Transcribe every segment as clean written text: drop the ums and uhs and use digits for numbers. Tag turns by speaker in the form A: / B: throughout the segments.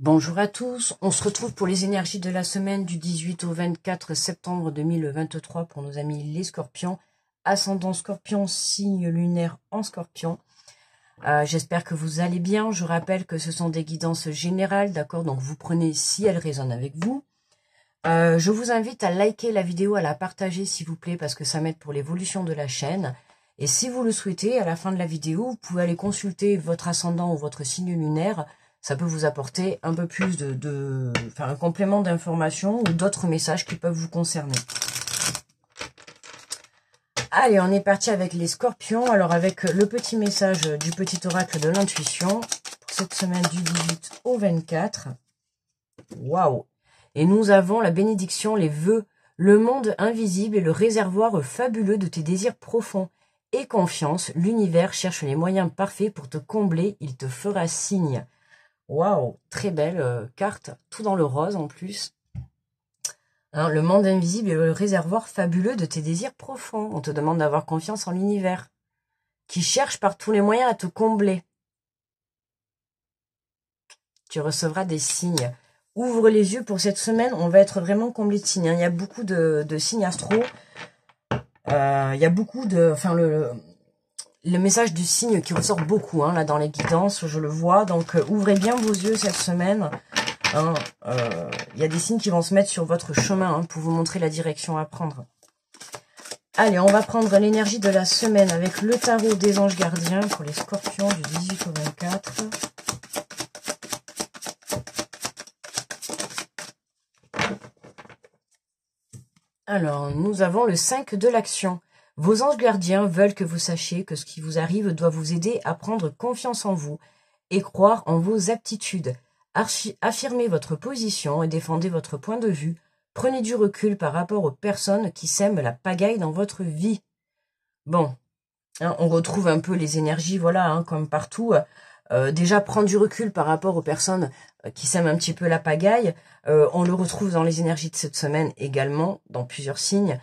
A: Bonjour à tous, on se retrouve pour les énergies de la semaine du 18 au 24 septembre 2023 pour nos amis les scorpions, ascendant scorpion, signe lunaire en scorpion. J'espère que vous allez bien, je rappelle que ce sont des guidances générales, d'accord, donc vous prenez si elles résonnent avec vous. Je vous invite à liker la vidéo, à la partager s'il vous plaît, parce que ça m'aide pour l'évolution de la chaîne. Et si vous le souhaitez, à la fin de la vidéo, vous pouvez aller consulter votre ascendant ou votre signe lunaire. Ça peut vous apporter un peu plus enfin, un complément d'information ou d'autres messages qui peuvent vous concerner. Allez, on est parti avec les scorpions. Alors, avec le petit message du petit oracle de l'intuition, pour cette semaine du 18 au 24. Waouh! Et nous avons la bénédiction, les vœux, le monde invisible et le réservoir fabuleux de tes désirs profonds. Et confiance, l'univers cherche les moyens parfaits pour te combler, il te fera signe. Waouh, très belle carte, tout dans le rose en plus. Hein, le monde invisible et le réservoir fabuleux de tes désirs profonds. On te demande d'avoir confiance en l'univers, qui cherche par tous les moyens à te combler. Tu recevras des signes. Ouvre les yeux pour cette semaine, on va être vraiment comblé de signes. Il y a beaucoup de signes astro. Il y a beaucoup de... Enfin, le message du signe qui ressort beaucoup là dans les guidances, je le vois. Donc, ouvrez bien vos yeux cette semaine. Il y a des signes qui vont se mettre sur votre chemin pour vous montrer la direction à prendre. Allez, on va prendre l'énergie de la semaine avec le tarot des anges gardiens pour les scorpions du 18 au 24. Alors, nous avons le 5 de l'action. Vos anges gardiens veulent que vous sachiez que ce qui vous arrive doit vous aider à prendre confiance en vous et croire en vos aptitudes. Affirmez votre position et défendez votre point de vue. Prenez du recul par rapport aux personnes qui sèment la pagaille dans votre vie. Bon, on retrouve un peu les énergies, voilà, comme partout. Déjà, prendre du recul par rapport aux personnes qui sèment un petit peu la pagaille. On le retrouve dans les énergies de cette semaine également, dans plusieurs signes.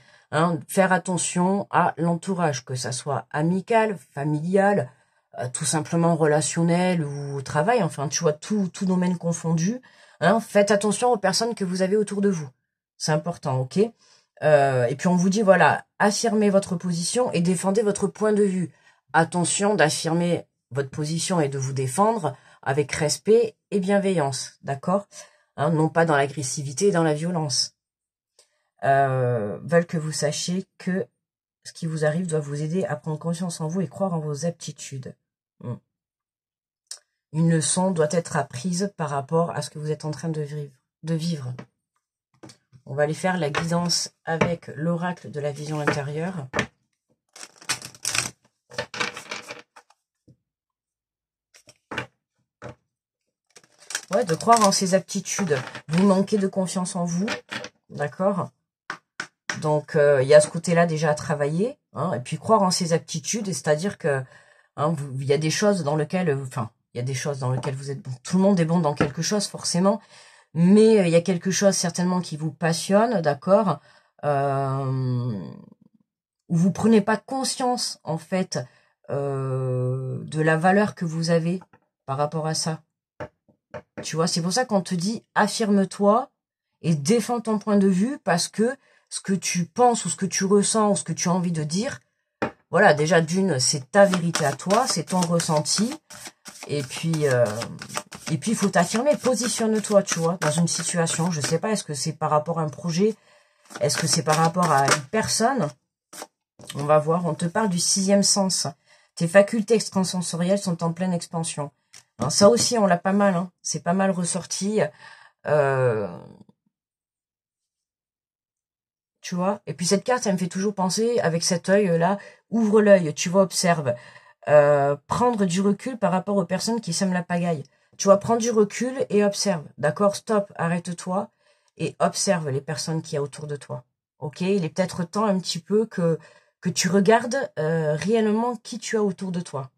A: Faire attention à l'entourage, que ça soit amical, familial, tout simplement relationnel ou au travail. Enfin, tu vois, tout domaine confondu. Faites attention aux personnes que vous avez autour de vous. C'est important, ok? Et puis on vous dit, voilà, affirmez votre position et défendez votre point de vue. Attention d'affirmer votre position et de vous défendre avec respect et bienveillance, d'accord? Non pas dans l'agressivité et dans la violence. Veulent que vous sachiez que ce qui vous arrive doit vous aider à prendre confiance en vous et croire en vos aptitudes. Une leçon doit être apprise par rapport à ce que vous êtes en train de vivre. On va aller faire la guidance avec l'oracle de la vision intérieure. Ouais, de croire en ses aptitudes. Vous manquez de confiance en vous, d'accord? Donc, il y a ce côté-là déjà à travailler, et puis croire en ses aptitudes, c'est-à-dire que il y a des choses dans lesquelles, il y a des choses dans lesquelles vous êtes bon. Tout le monde est bon dans quelque chose, forcément, mais il y a quelque chose certainement qui vous passionne, d'accord, où vous prenez pas conscience, en fait, de la valeur que vous avez par rapport à ça. Tu vois, c'est pour ça qu'on te dit affirme-toi et défends ton point de vue, parce que ce que tu penses ou ce que tu ressens ou ce que tu as envie de dire, voilà, déjà d'une, c'est ta vérité à toi, c'est ton ressenti. Et puis il faut t'affirmer, positionne-toi, tu vois, dans une situation. Je sais pas, est-ce que c'est par rapport à un projet? Est-ce que c'est par rapport à une personne? On va voir, on te parle du 6e sens. Tes facultés extrasensorielles sont en pleine expansion. Alors, ça aussi, on l'a pas mal, c'est pas mal ressorti. Tu vois, et puis cette carte, ça me fait toujours penser, avec cet œil-là, ouvre l'œil, tu vois, observe. Prendre du recul par rapport aux personnes qui sèment la pagaille. Tu vois, prends du recul et observe. D'accord, stop, arrête-toi et observe les personnes qu'il y a autour de toi. Ok, il est peut-être temps un petit peu que tu regardes réellement qui tu as autour de toi.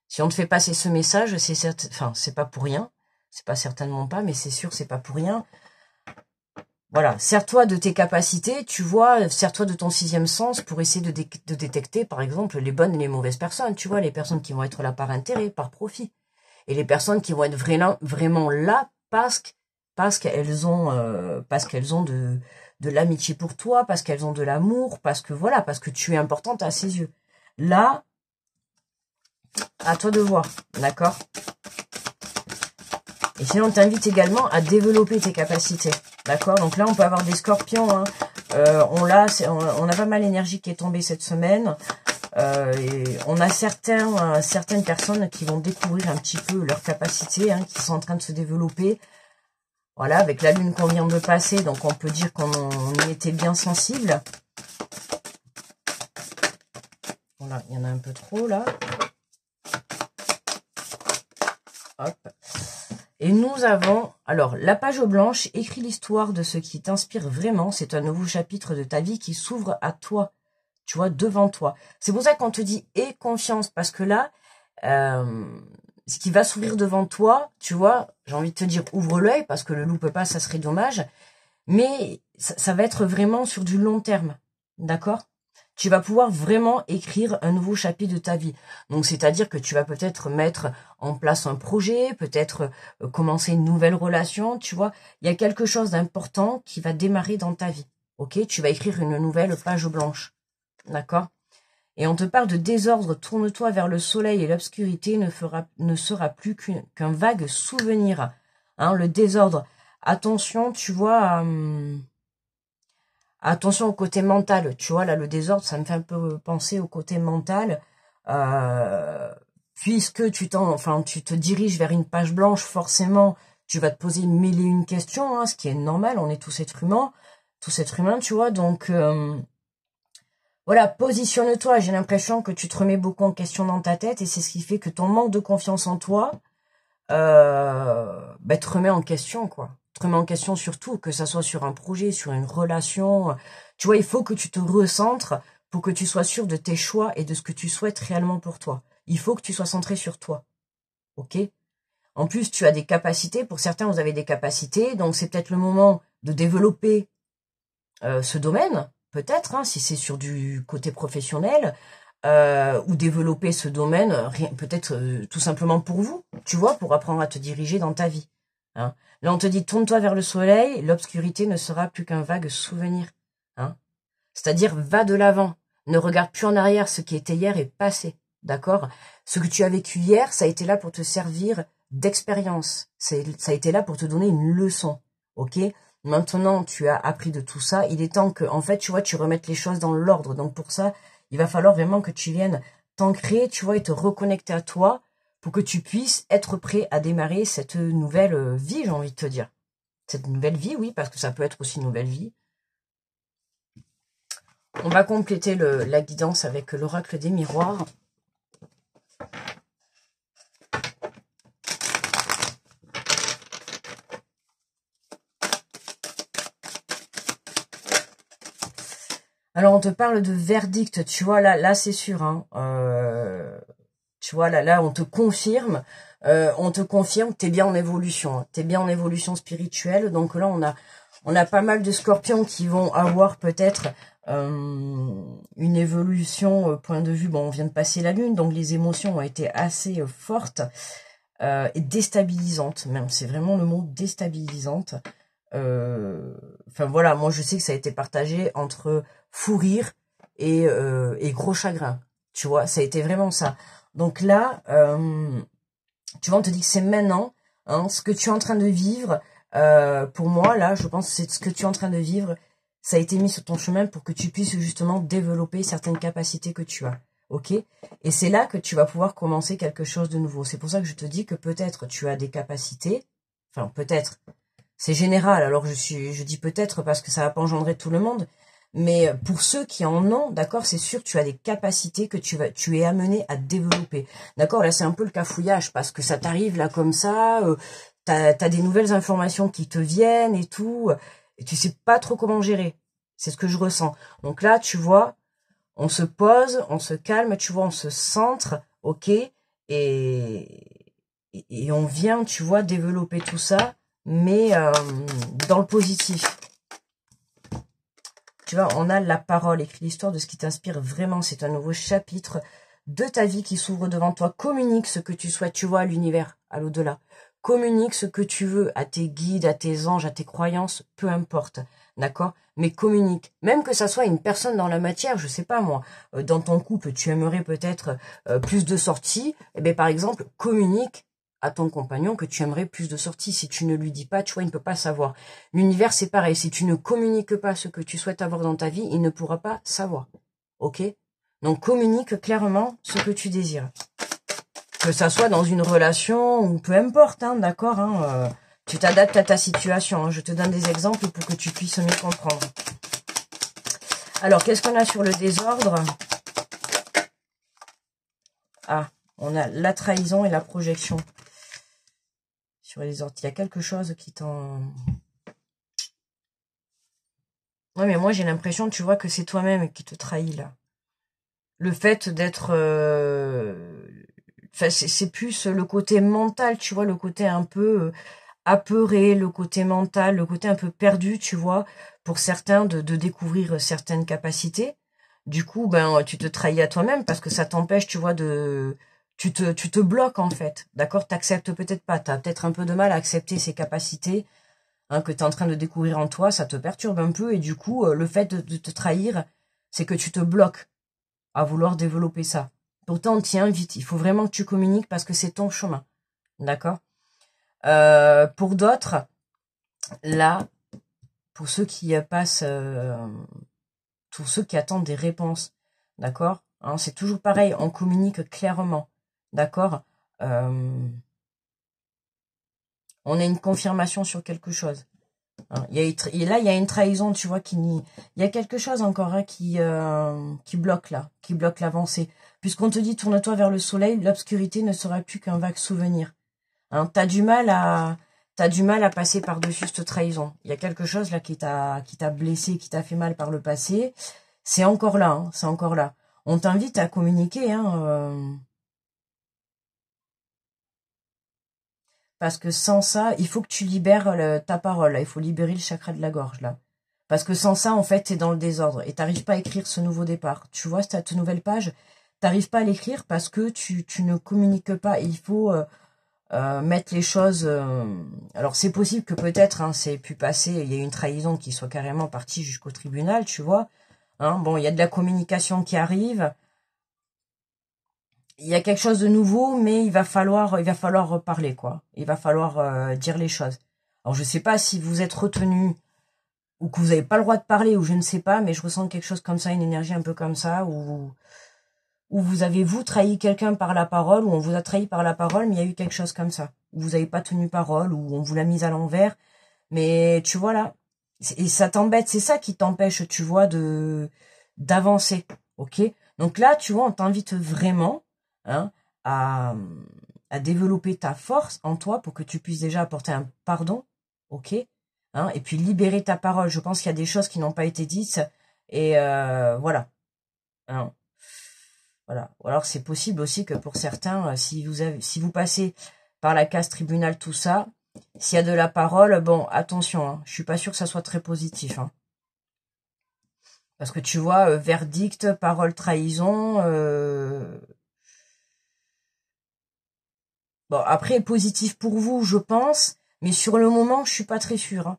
A: Si on te fait passer ce message, c'est pas pour rien. C'est pas certainement pas, mais c'est sûr, c'est pas pour rien. Voilà, sers-toi de tes capacités, tu vois, sers-toi de ton 6e sens pour essayer de détecter, par exemple, les bonnes et les mauvaises personnes, tu vois, les personnes qui vont être là par intérêt, par profit. et les personnes qui vont être vraiment là parce qu'elles ont de l'amitié pour toi, parce qu'elles ont de l'amour, parce que voilà, parce que tu es importante à ses yeux. Là, à toi de voir, d'accord? Et sinon, on t'invite également à développer tes capacités, d'accord? Donc là, on peut avoir des scorpions, hein. On a pas mal d'énergie qui est tombée cette semaine. Et on a certaines personnes qui vont découvrir un petit peu leurs capacités, hein, qui sont en train de se développer. Voilà, avec la lune qu'on vient de passer, donc on peut dire qu'on y était bien sensible. Voilà, il y en a un peu trop là. Hop. Et nous avons, alors, la page blanche écrit l'histoire de ce qui t'inspire vraiment. C'est un nouveau chapitre de ta vie qui s'ouvre à toi, tu vois, devant toi. C'est pour ça qu'on te dit « aie confiance », parce que là, ce qui va s'ouvrir devant toi, tu vois, j'ai envie de te dire « ouvre l'œil », parce que le loupe pas, ça serait dommage. Mais ça va être vraiment sur du long terme, d'accord? Tu vas pouvoir vraiment écrire un nouveau chapitre de ta vie. Donc, c'est-à-dire que tu vas peut-être mettre en place un projet, peut-être commencer une nouvelle relation, tu vois. Il y a quelque chose d'important qui va démarrer dans ta vie, ok? Tu vas écrire une nouvelle page blanche, d'accord? Et on te parle de désordre, tourne-toi vers le soleil et l'obscurité ne sera plus qu'un vague souvenir. Hein, le désordre, attention, tu vois... attention au côté mental, tu vois, là, le désordre, ça me fait un peu penser au côté mental. Puisque tu te diriges vers une page blanche, forcément, tu vas te poser mille et une questions, hein, ce qui est normal, on est tous êtres humains, tu vois, donc, voilà, positionne-toi, j'ai l'impression que tu te remets beaucoup en question dans ta tête, et c'est ce qui fait que ton manque de confiance en toi, te remet en question, quoi. Te remet en question surtout, que ça soit sur un projet, sur une relation. Tu vois, il faut que tu te recentres pour que tu sois sûr de tes choix et de ce que tu souhaites réellement pour toi. Il faut que tu sois centré sur toi. Ok? En plus, tu as des capacités. Pour certains, vous avez des capacités. Donc, c'est peut-être le moment de développer ce domaine. Peut-être, hein, si c'est sur du côté professionnel. Ou développer ce domaine, peut-être tout simplement pour vous, tu vois, pour apprendre à te diriger dans ta vie. Hein. Là, on te dit, tourne-toi vers le soleil, l'obscurité ne sera plus qu'un vague souvenir. Hein. C'est-à-dire, va de l'avant, ne regarde plus en arrière, ce qui était hier est passé, d'accord? Ce que tu as vécu hier, ça a été là pour te servir d'expérience, ça a été là pour te donner une leçon, ok? Maintenant, tu as appris de tout ça, il est temps que, en fait, tu vois, tu remettes les choses dans l'ordre, donc pour ça, il va falloir vraiment que tu viennes t'ancrer, tu vois, et te reconnecter à toi pour que tu puisses être prêt à démarrer cette nouvelle vie, j'ai envie de te dire. Cette nouvelle vie, oui, parce que ça peut être aussi une nouvelle vie. On va compléter la guidance avec l'oracle des miroirs. Alors, on te parle de verdict, tu vois, là c'est sûr, hein, tu vois, là, on te confirme, t'es bien en évolution, hein, t'es bien en évolution spirituelle, donc là, on a pas mal de scorpions qui vont avoir peut-être une évolution, point de vue, bon, on vient de passer la lune, donc les émotions ont été assez fortes et déstabilisantes, même, c'est vraiment le mot déstabilisante. Enfin voilà, moi je sais que ça a été partagé entre fou rire et gros chagrin. Tu vois, ça a été vraiment ça. Donc là, tu vois, on te dit que c'est maintenant, hein, ce que tu es en train de vivre. Pour moi, là, je pense que c'est ce que tu es en train de vivre. Ça a été mis sur ton chemin pour que tu puisses justement développer certaines capacités que tu as. Ok? Et c'est là que tu vas pouvoir commencer quelque chose de nouveau. C'est pour ça que je te dis que peut-être tu as des capacités. Enfin, peut-être. C'est général, alors je dis peut-être parce que ça va pas engendrer tout le monde, mais pour ceux qui en ont, d'accord, c'est sûr que tu as des capacités que tu es amené à développer. D'accord, là c'est un peu le cafouillage parce que ça t'arrive là comme ça, t'as des nouvelles informations qui te viennent et tout, et tu sais pas trop comment gérer. C'est ce que je ressens. Donc là, tu vois, on se pose, on se calme, tu vois, on se centre, ok, et on vient, tu vois, développer tout ça, mais dans le positif. Tu vois, on a la parole, écrit l'histoire de ce qui t'inspire vraiment. C'est un nouveau chapitre de ta vie qui s'ouvre devant toi. Communique ce que tu souhaites, tu vois, à l'univers, à l'au-delà. Communique ce que tu veux à tes guides, à tes anges, à tes croyances, peu importe, d'accord? Mais communique. Même que ça soit une personne dans la matière, je sais pas moi, dans ton couple, tu aimerais peut-être plus de sorties, eh bien par exemple, communique à ton compagnon que tu aimerais plus de sorties. Si tu ne lui dis pas, tu vois, il ne peut pas savoir. L'univers, c'est pareil. Si tu ne communiques pas ce que tu souhaites avoir dans ta vie, il ne pourra pas savoir. Ok? Donc, communique clairement ce que tu désires. Que ça soit dans une relation ou peu importe, hein, d'accord, hein, tu t'adaptes à ta situation. Hein, je te donne des exemples pour que tu puisses mieux comprendre. Alors, qu'est-ce qu'on a sur le désordre? Ah, on a la trahison et la projection. Sur les ordres, il y a quelque chose qui t'en... Ouais, mais moi, j'ai l'impression, tu vois, que c'est toi-même qui te trahis, là. Le fait d'être... Enfin, c'est plus le côté mental, tu vois, le côté un peu apeuré, le côté mental, le côté un peu perdu, tu vois, pour certains de découvrir certaines capacités. Du coup, ben, tu te trahis à toi-même parce que ça t'empêche, tu vois, de... Tu te bloques, en fait, d'accord? T'acceptes peut-être pas, t'as peut-être un peu de mal à accepter ces capacités hein, que tu es en train de découvrir en toi, ça te perturbe un peu, et du coup, le fait de te trahir, c'est que tu te bloques à vouloir développer ça. Pourtant, on t'y invite, il faut vraiment que tu communiques parce que c'est ton chemin, d'accord? Pour d'autres, là, pour ceux qui passent, pour ceux qui attendent des réponses, d'accord, hein, c'est toujours pareil, on communique clairement, d'accord, on a une confirmation sur quelque chose. Hein, et là, il y a une trahison, tu vois, il y a quelque chose encore hein, qui bloque là, qui bloque l'avancée. Puisqu'on te dit, tourne-toi vers le soleil, l'obscurité ne sera plus qu'un vague souvenir. Hein, t'as du mal à passer par-dessus cette trahison. Il y a quelque chose là qui t'a blessé, qui t'a fait mal par le passé. C'est encore là, hein, c'est encore là. On t'invite à communiquer, hein. Parce que sans ça, il faut que tu libères ta parole. Là. Il faut libérer le chakra de la gorge, là. Parce que sans ça, en fait, t'es dans le désordre. Et t'arrives pas à écrire ce nouveau départ. Tu vois, cette nouvelle page, t'arrives pas à l'écrire parce que tu ne communiques pas. Et il faut mettre les choses... Alors, c'est possible que peut-être, hein, c'est pu passer, il y a eu une trahison qui soit carrément partie jusqu'au tribunal, tu vois. Hein, bon, il y a de la communication qui arrive. Il y a quelque chose de nouveau, mais il va falloir reparler, quoi. Il va falloir dire les choses. Alors, je sais pas si vous êtes retenu ou que vous n'avez pas le droit de parler, ou je ne sais pas, mais je ressens quelque chose comme ça, une énergie un peu comme ça, où vous avez, vous, trahi quelqu'un par la parole, ou on vous a trahi par la parole, mais il y a eu quelque chose comme ça. Où vous n'avez pas tenu parole, ou on vous l'a mise à l'envers. Mais tu vois là, et ça t'embête, c'est ça qui t'empêche, tu vois, d'avancer, ok? Donc là, tu vois, on t'invite vraiment hein, à, à développer ta force en toi pour que tu puisses déjà apporter un pardon, ok? Hein, et puis libérer ta parole. Je pense qu'il y a des choses qui n'ont pas été dites, et voilà. Hein. Voilà. Ou alors c'est possible aussi que pour certains, si vous passez par la case tribunal, tout ça, s'il y a de la parole, bon, attention, hein, je suis pas sûre que ça soit très positif. Hein. Parce que tu vois, verdict, parole, trahison... Bon, après, positif pour vous, je pense, mais sur le moment, je suis pas très sûre. Hein.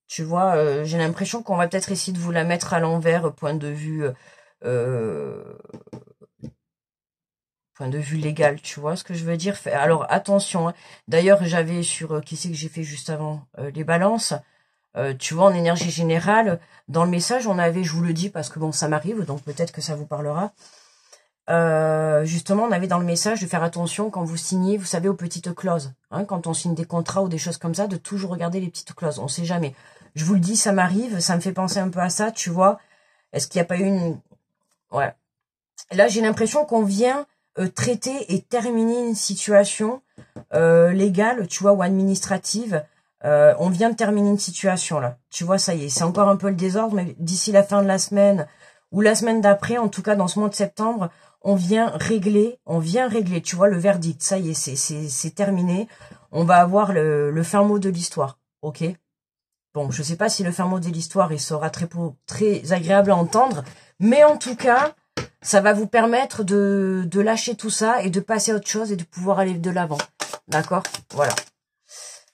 A: Tu vois, j'ai l'impression qu'on va peut-être essayer de vous la mettre à l'envers, point de vue légal, tu vois ce que je veux dire. Alors, attention, hein. D'ailleurs, j'avais sur, qui c'est que j'ai fait juste avant, les balances, tu vois, en énergie générale, dans le message, on avait, je vous le dis parce que bon, ça m'arrive, donc peut-être que ça vous parlera, justement, on avait dans le message de faire attention quand vous signez, vous savez, aux petites clauses. Hein, quand on signe des contrats ou des choses comme ça, de toujours regarder les petites clauses. On sait jamais. Je vous le dis, ça m'arrive, ça me fait penser un peu à ça, tu vois. Est-ce qu'il n'y a pas eu une... Ouais. Là, j'ai l'impression qu'on vient traiter et terminer une situation légale, tu vois, ou administrative. On vient de terminer une situation, là. Tu vois, ça y est, c'est encore un peu le désordre, mais d'ici la fin de la semaine, ou la semaine d'après, en tout cas dans ce mois de septembre, on vient régler, tu vois, le verdict. Ça y est, c'est terminé. On va avoir le fin mot de l'histoire, ok? Bon, je sais pas si le fin mot de l'histoire, il sera très agréable à entendre, mais en tout cas, ça va vous permettre de lâcher tout ça et de passer à autre chose et de pouvoir aller de l'avant. D'accord? Voilà.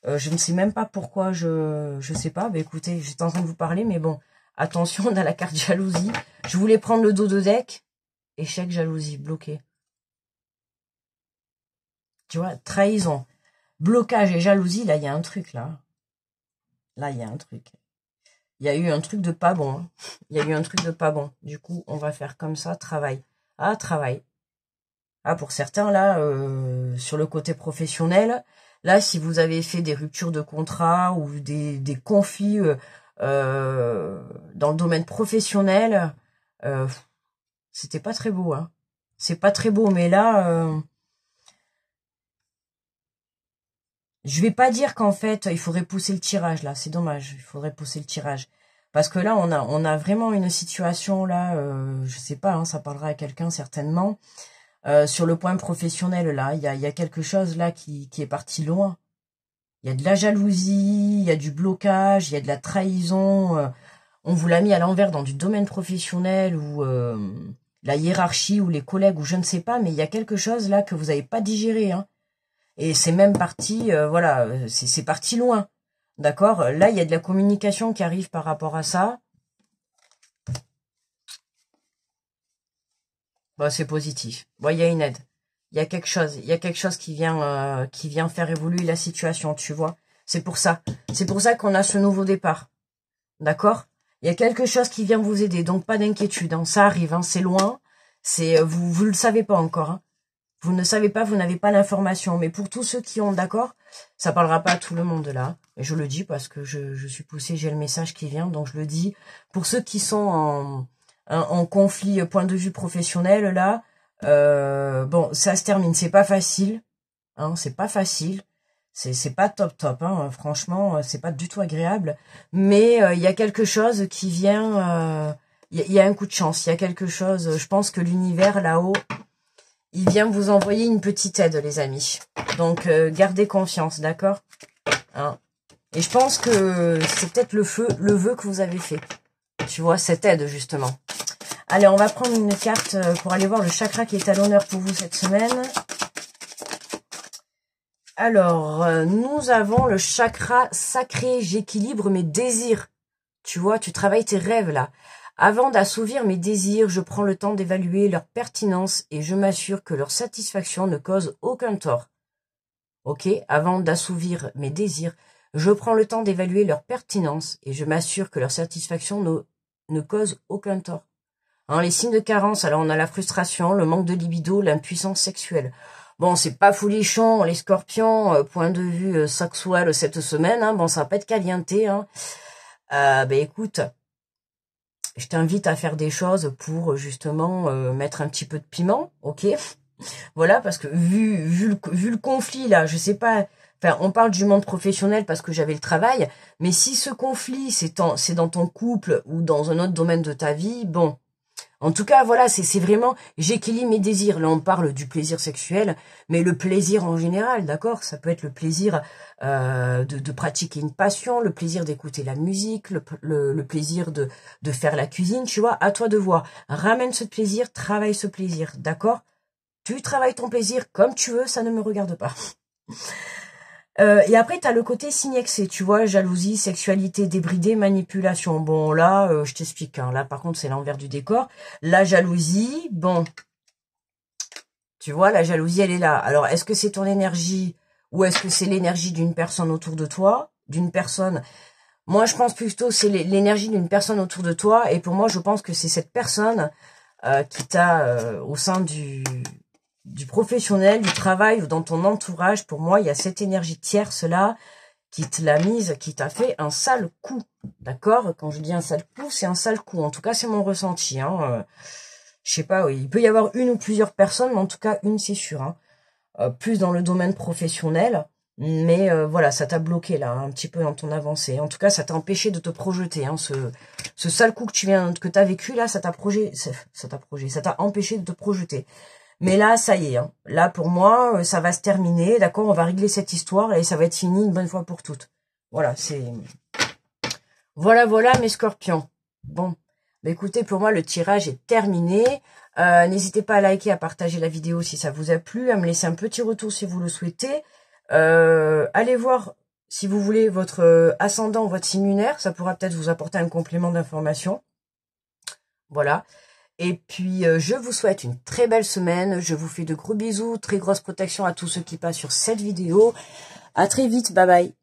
A: Je ne sais même pas pourquoi, je sais pas. Bah écoutez, j'étais en train de vous parler, mais bon, attention, on a la carte jalousie. Je voulais prendre le dos de deck. Échec, jalousie, bloqué. Tu vois, trahison, blocage et jalousie, là, il y a un truc, là. Là, il y a un truc. Il y a eu un truc de pas bon. Hein. Il y a eu un truc de pas bon. Du coup, on va faire comme ça, travail. Ah, travail. Ah, pour certains, là, sur le côté professionnel, là, si vous avez fait des ruptures de contrat ou des conflits dans le domaine professionnel, c'était pas très beau. Hein. C'est pas très beau, mais là, je vais pas dire qu'en fait, il faudrait pousser le tirage, là. C'est dommage, il faudrait pousser le tirage. Parce que là, on a vraiment une situation, là, je sais pas, hein, ça parlera à quelqu'un certainement. Sur le point professionnel, là, il y a quelque chose là qui est parti loin. Il y a de la jalousie, il y a du blocage, il y a de la trahison. On vous l'a mis à l'envers dans du domaine professionnel ou la hiérarchie ou les collègues ou je ne sais pas, mais il y a quelque chose là que vous n'avez pas digéré. Hein. Et c'est même parti, voilà, c'est parti loin. D'accord? Là, il y a de la communication qui arrive par rapport à ça. Bon, c'est positif. Bon, il y a une aide. Il y a quelque chose qui vient faire évoluer la situation, tu vois. C'est pour ça qu'on a ce nouveau départ. D'accord? Il y a quelque chose qui vient vous aider, donc pas d'inquiétude. Hein. Ça arrive, hein, c'est loin. C'est vous le savez pas encore. Hein. Vous ne savez pas, vous n'avez pas l'information. Mais pour tous ceux qui ont, d'accord, ça parlera pas à tout le monde là. Et je le dis parce que je suis poussée, j'ai le message qui vient, donc je le dis. Pour ceux qui sont en conflit point de vue professionnel là, bon, ça se termine. C'est pas facile, hein, c'est pas facile. C'est pas top, hein. Franchement, c'est pas du tout agréable. Mais il y a quelque chose qui vient. Il y a un coup de chance. Il y a quelque chose. Je pense que l'univers là-haut, il vient vous envoyer une petite aide, les amis. Donc, gardez confiance, d'accord, hein. Et je pense que c'est peut-être le vœu que vous avez fait. Tu vois, cette aide, justement. Allez, on va prendre une carte pour aller voir le chakra qui est à l'honneur pour vous cette semaine. Alors, nous avons le chakra sacré. J'équilibre mes désirs. Tu vois, tu travailles tes rêves, là. Avant d'assouvir mes désirs, je prends le temps d'évaluer leur pertinence et je m'assure que leur satisfaction ne cause aucun tort. Ok, avant d'assouvir mes désirs, je prends le temps d'évaluer leur pertinence et je m'assure que leur satisfaction ne cause aucun tort. Hein, les signes de carence, alors on a la frustration, le manque de libido, l'impuissance sexuelle. Bon, c'est pas folichon, les scorpions, point de vue sexuel cette semaine, hein, bon, ça va pas être caliente, hein. Ben écoute, je t'invite à faire des choses pour justement mettre un petit peu de piment, ok? Voilà, parce que vu le conflit là, je sais pas, enfin on parle du monde professionnel parce que j'avais le travail, mais si ce conflit c'est dans ton couple ou dans un autre domaine de ta vie, bon, en tout cas voilà, c'est vraiment, j'équilibre mes désirs. Là on parle du plaisir sexuel, mais le plaisir en général, d'accord? Ça peut être le plaisir de pratiquer une passion, le plaisir d'écouter la musique, le plaisir de faire la cuisine, tu vois, à toi de voir. Ramène ce plaisir, travaille ce plaisir, d'accord? Tu travailles ton plaisir comme tu veux, ça ne me regarde pas. Et après, tu as le côté signexé, tu vois, jalousie, sexualité débridée, manipulation. Bon, là, je t'explique. Hein, là, par contre, c'est l'envers du décor. La jalousie, bon, tu vois, la jalousie, elle est là. Alors, est-ce que c'est ton énergie ou est-ce que c'est l'énergie d'une personne autour de toi, d'une personne? Moi, je pense plutôt c'est l'énergie d'une personne autour de toi. Et pour moi, je pense que c'est cette personne qui t'a, au sein du professionnel, du travail ou dans ton entourage, pour moi, il y a cette énergie tierce-là qui te l'a mise, qui t'a fait un sale coup. D'accord? Quand je dis un sale coup, c'est un sale coup. En tout cas, c'est mon ressenti. Hein. Je sais pas, oui. Il peut y avoir une ou plusieurs personnes, mais en tout cas, une, c'est sûr. Hein. Plus dans le domaine professionnel. Mais voilà, ça t'a bloqué là, un petit peu dans ton avancée. En tout cas, ça t'a empêché de te projeter. Hein. Ce sale coup que t'as vécu là, ça t'a empêché de te projeter. Mais là, ça y est. Hein. Là, pour moi, ça va se terminer. D'accord, on va régler cette histoire et ça va être fini une bonne fois pour toutes. Voilà, c'est... Voilà, mes scorpions. Bon. Bah, écoutez, pour moi, le tirage est terminé. N'hésitez pas à liker, à partager la vidéo si ça vous a plu, à me laisser un petit retour si vous le souhaitez. Allez voir, si vous voulez, votre ascendant, votre signe lunaire. Ça pourra peut-être vous apporter un complément d'information. Voilà. Et puis, je vous souhaite une très belle semaine. Je vous fais de gros bisous. Très grosse protection à tous ceux qui passent sur cette vidéo. À très vite. Bye bye.